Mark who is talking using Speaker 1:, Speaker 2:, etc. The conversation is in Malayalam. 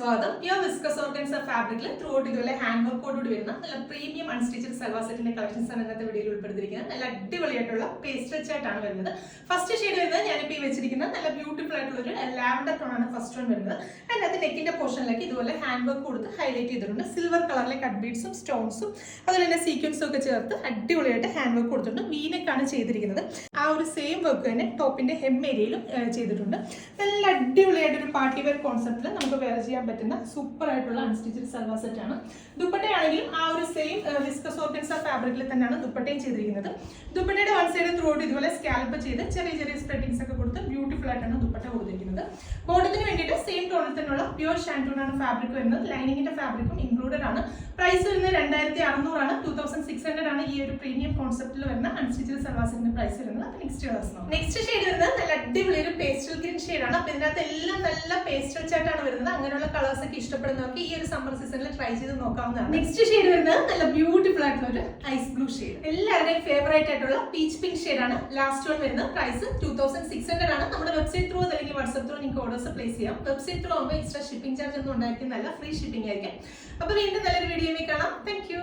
Speaker 1: സ്വാഗതം. പ്യൂർ വിസ്കസ് ഓർഗൻസ ഫാബ്രിക്കിൽ ത്രൂ ഔട്ട് ഇതുപോലെ ഹാൻഡ് വർക്കോടുകൂടി വരുന്ന നല്ല പ്രീമിയം അൺസ്റ്റിച്ചഡ് സൽവാർ സെറ്റിന്റെ കളക്ഷൻസ് ആണ് ഇന്നത്തെ വീഡിയോയിൽ ഉൾപ്പെടുത്തിയിരിക്കുന്നത്. നല്ല അടിപൊളിയായിട്ടുള്ള പേസ്റ്റൽ ആയിട്ടാണ് വരുന്നത്. ഫസ്റ്റ് ഷെയ്ഡ് വരുന്നത് ഞാനിപ്പോൾ ഈ വെച്ചിരിക്കുന്നത് നല്ല ബ്യൂട്ടിഫുൾ ആയിട്ടുള്ള ഒരു ലാവൻഡർ ടോൺ ആണ് ഫസ്റ്റ് വൺ വരുന്നത്. അതിനകത്ത് നെക്കിന്റെ പോർഷനിലേക്ക് ഇതുപോലെ ഹാൻഡ് വർക്ക് കൊടുത്ത് ഹൈലൈറ്റ് ചെയ്തിട്ടുണ്ട്. സിൽവർ കളറിലെ കട്ട് ബീഡ്സും സ്റ്റോൺസും അതുപോലെ തന്നെ സീക്വൻസും ഒക്കെ ചേർത്ത് അടിപൊളിയായിട്ട് ഹാൻഡ് വർക്ക് കൊടുത്തിട്ടുണ്ട്. വീനെക്കാണ് ചെയ്തിരിക്കുന്നത്. ആ ഒരു സെയിം വർക്ക് തന്നെ ടോപ്പിന്റെ ഹെം ഏരിയയിലും ചെയ്തിട്ടുണ്ട്. നല്ല അടിപൊളിയായിട്ട് ഒരു പാർട്ടി വെയർ കോൺസെപ്റ്റിൽ നമുക്ക് വെയർ ചെയ്യാൻ പറ്റുന്ന സൂപ്പർ ആയിട്ടുള്ള അൺസ്റ്റിച്ചഡ് സൽവാർ സെറ്റ് ആണ്. ദുപ്പട്ടയാണെങ്കിലും ആ ഒരു സെയിം വിസ്കസ് ഓർഗൻസ ഫാബ്രിക്കിൽ തന്നെയാണ് ദുപ്പട്ടയും ചെയ്തിരിക്കുന്നത്. ദുപ്പട്ടയുടെ വൺ സൈഡ് ത്രൂ ഔട്ട് ഇതുപോലെ സ്കാൽപ്പ് ചെയ്ത് ചെറിയ ചെറിയ സ്പ്രെഡിങ്സ് ഒക്കെ കൊടുത്ത് ബ്യൂട്ടിഫുൾ ആയിട്ടാണ് ദുപ്പട്ട കൊടുത്തിരിക്കുന്നത്. ബോട്ടത്തിന് വേണ്ടിയിട്ട് സെയിം ടോണിൽ തന്നെയുള്ള പ്യൂർ ഷാൻറ്റൂൺ ആണ് ഫാബ്രിക് വരുന്നത്. ലൈനിങ്ങിന്റെ ഫാബ്രിക്കും ഇൻക്ലൂഡഡ് ആണ്. പ്രൈസ് വരുന്നത് 2600 ആണ്. 2600 ആണ് ഈ ഒരു പ്രീമിയം കോൺസെപ്റ്റിൽ വരുന്ന അൺസ്റ്റിച്ചഡ് സൽവാർ സെറ്റിന്റെ പ്രൈസ് വരുന്നത്. നെക്സ്റ്റ് ഷെയ്ഡ് വരുന്നത് നല്ല അടിപൊളി ഒരു പേസ്റ്റൽ ഗ്രീൻ ഷെയ്ഡാണ്. അപ്പൊ ഇതിനകത്ത് എല്ലാം നല്ല പേസ്റ്റൽ ചാട്ടാണ് വരുന്നത്. അങ്ങനെയുള്ള കളേഴ്സ് ഒക്കെ ഇഷ്ടപ്പെടുന്നവർക്ക് ഈ ഒരു സമ്മർ സീസണിൽ ട്രൈ ചെയ്ത് നോക്കാവുന്നതാണ്. നെക്സ്റ്റ് ഷെയ്ഡ് വരുന്നത് നല്ല ബ്യൂട്ടിഫുൾ ആയിട്ടുള്ള ഒരു ഐസ് ബ്ലൂ ഷെയ്ഡ്. എല്ലാവരുടെയും ഫേവറേറ്റ് ആയിട്ടുള്ള പീച്ച് പിങ്ക് ഷെയ്ഡാണ്. ലാസ്റ്റ് വൺ വരുന്നത്. പ്രൈസ് 2600 ആണ്. നമ്മുടെ വെബ്സൈറ്റ് ത്രൂ അല്ലെങ്കിൽ വാട്സ്ആപ്പ് ത്രൂ നിങ്ങൾക്ക് ഓർഡേഴ്സ് പ്ലേസ് ചെയ്യാം. വെബ്സൈറ്റ് ത്രൂ ആകുമ്പോൾ എക്സ്ട്രാ ഷിപ്പിംഗ് ചാർജ് ഒന്നും ഉണ്ടായിരിക്കുന്നതല്ല, ഫ്രീ ഷിപ്പിംഗ് ആയിരിക്കും. അപ്പൊ വീണ്ടും നല്ലൊരു വീഡിയോ കാണാം. Thank you.